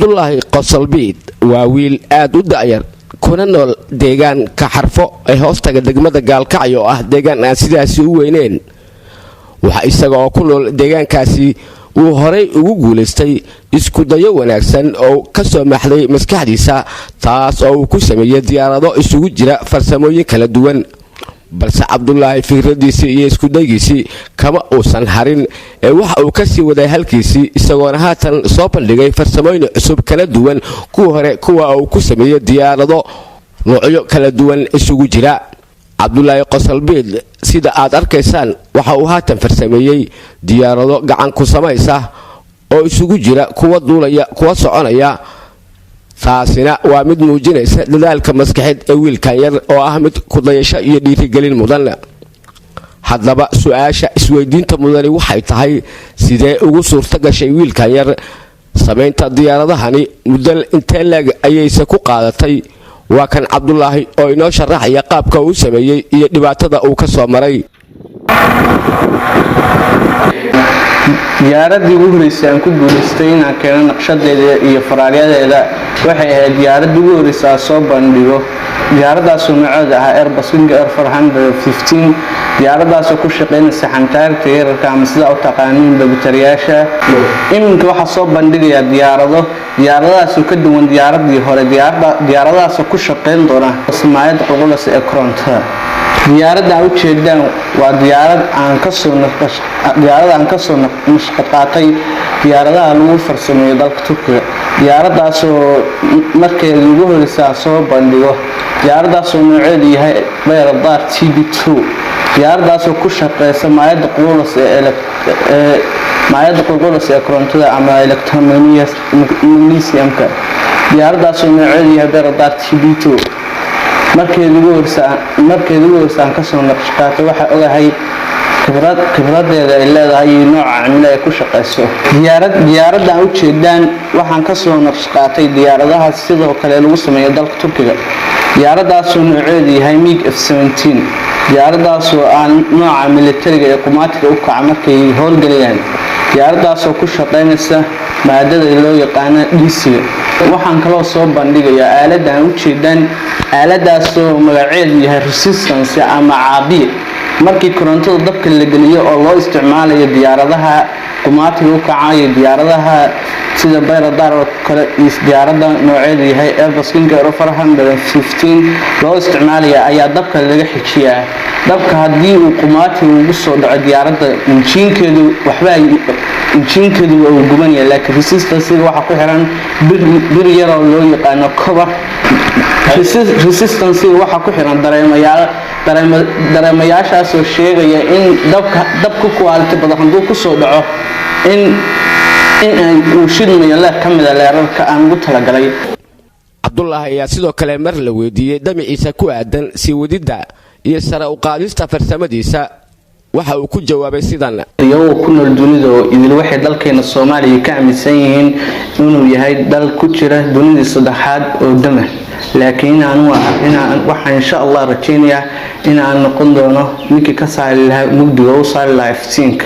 cabdulaahi qosolbiid waa wiil aad u da'yar kuna nool deegaanka xarfo ee hoostaga degmada gaalkacyo oo ah deegaan aan sidaasi u weyneen waxa isaga oo ku nool deegaankaasi uu horay ugu guulaystay isku dayo wanaagsan oo ka soo maxday maskaxdiisa taas oo uu ku sameeyay diyaarado isugu jira farsamooyin kala duwan balse cabdulaahi fikradiisii iyo isku daygiisii kama uusan harin ee waxa uu ka sii waday halkiisii isagoona haatan soo bandhigay farsamooyin cusub kala duwan kuwa hore kuwa uu ku sameeyay diyaarado noocyo kala duwan isugu jira cabdulaahi qosolbiid sida aad arkaysaan waxa uu haatan farsameeyay diyaarado gacan ku samaysa oo isugu jira kuwa duulaya kuwa soconaya taasina waa mid muujinaysa dadaalka maskaxeed ee wiilkan yar oo ah mid ku dayasho iyo dhiirigelin mudan haddaba su'aasha isweydiinta mudani waxay tahay sidee ugu suurta gashay wiilkan yar samaynta diyaaradahani muddo intee leeg ayayse ku qaadatay waa kan cabdulaahi oo inoo sharaxaya qaabka uu sameeyay iyo dhibaatada uu ka soo maray diyaaradii ugu horeysay aan ku guulaystay inaan keeno naqshadeeda iyo faraaryadeeda waxay ahayd diyaaradii ugu horeysay aan soo bandhigo diyaaradaasoo nooceeda ahaa Airbus Winger 415 diyaaradaasoo ku shaqeynaysa xantaarta yararka ama sida u taqaaniin babatariyaasha iminka waxaa soo bandhigaya diyaaradaasoo ka duwan diyaaradii hore diyaaradaasoo ku shaqeyn doona samaayada qulqulaysa ee korontada diyaaradda u jeedaan waa diyaarad aan ka soo naqshatay diyaaradaha lagu farsameeyo dalka Turkiga diyaaradaasoo markeedii ugu horeysay soo bandhigo diyaaradaasoo nooceedu yahay Bayraktar TB2 diyaaradaasoo ku shaqeysa maayada qulqulaysa ee korontada ama electromagnesiumka diyaaradaasoo nooceedu yahay Bayraktar TB2 markeedii ugu horeysay ka soo naqshatay waxa ogahay khibradeeda ay leedahay nooca cimilada ay ku shaqeyso diyaaradda u jeedaan waxaan ka soo naqshatay diyaaradaha sidoo kale lagu sameeyo dalka Turkiga diyaaradaasoo nooceedu yahay MiG F17 diyaaradaasoo aan nooca militariga ee qumaatiga u kaca markay howlgalayaan diyaaradaasoo ku shaqeynaysa maadada loo yaqaan DC waxaan kaloo soo bandhigayaa aaladdan u jeedaan aaladaasoo magaceedu yahay resistance ama caabiye markii korontada dabka la geliyo oo loo isticmaalayo diyaaradaha qumaatiga u kacaya diyaaradaha sida Bayraktar oo kale diyaaradda nooceedu yahay Airbus Winger 415 loo isticmaalayo ayaa dabka laga xijiyaa dabka haddii uu qumaatiga ugu soo dhaco diyaaradda injiinkeedu waa gubanaya laakiin resistance waxa ku xiran bir yar oo loo yaqaan cover resistance waxa ku xiran dareemayaashaasoo sheegaya in dabka quality badan hadduu ku soo dhaco in uu shidmayo leer ka mid ah leerarka aan ugu talagalay cabdulaahi ayaa sidoo kale mar la weydiiyey damaciisa ku aadan sii wadidda iyo sare u qaadista farsamadiisa waxa uu ku jawaabay sidan iyagoo ku nool dunida oo idil waxay dalkeena Soomaaliya ka aaminsan yihiin inuu yahay dal ku jira dunida saddexaad oo dama laakiin waxaan insha Allah rajaynayaa in aan noqon doono ninkii ka saari lahaa mugdiga oo saari lahaa iftiinka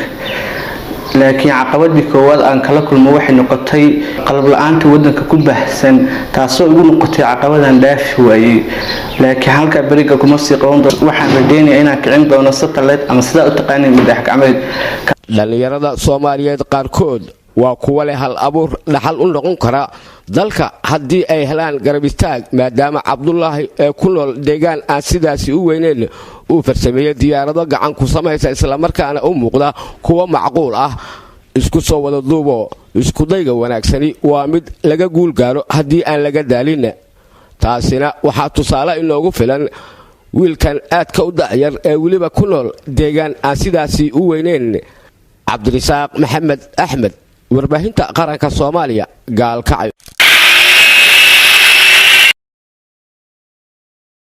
laakiin caqabadii koowaad aan kala kulmo waxay noqotay qalab la'aanta wadanka ku baahsan taasoo ugu noqotay caqabadan dhaafi waayay laakiin halka bariga kuma sii qaban doono waxaan rajaynayaa inaan kicin doono satellite ama sida u taqaanay madax gacmeed dhalinyarada Soomaaliyeed qaarkood waa kuwa leh hal abuur dhaxal u noqon kara dalka haddii ay helaan garab istaag maadaama cabdulaahi ee ku nool deegaan aan sidaasi u weyneen uu farsameeyay diyaarado gacan ku samaysa isla markaana u muuqda kuwa macquul ah isku soo wada duubo isku dayga wanaagsani waa mid laga guul gaaro haddii aan laga daalin taasina waxaa tusaale inoogu filan wiilkan aadka u da'yar ee weliba ku nool deegaan aan sidaasi u weyneen cabdirasaaq maxamed axmed warbaahinta qaranka Soomaaliya gaalkacyo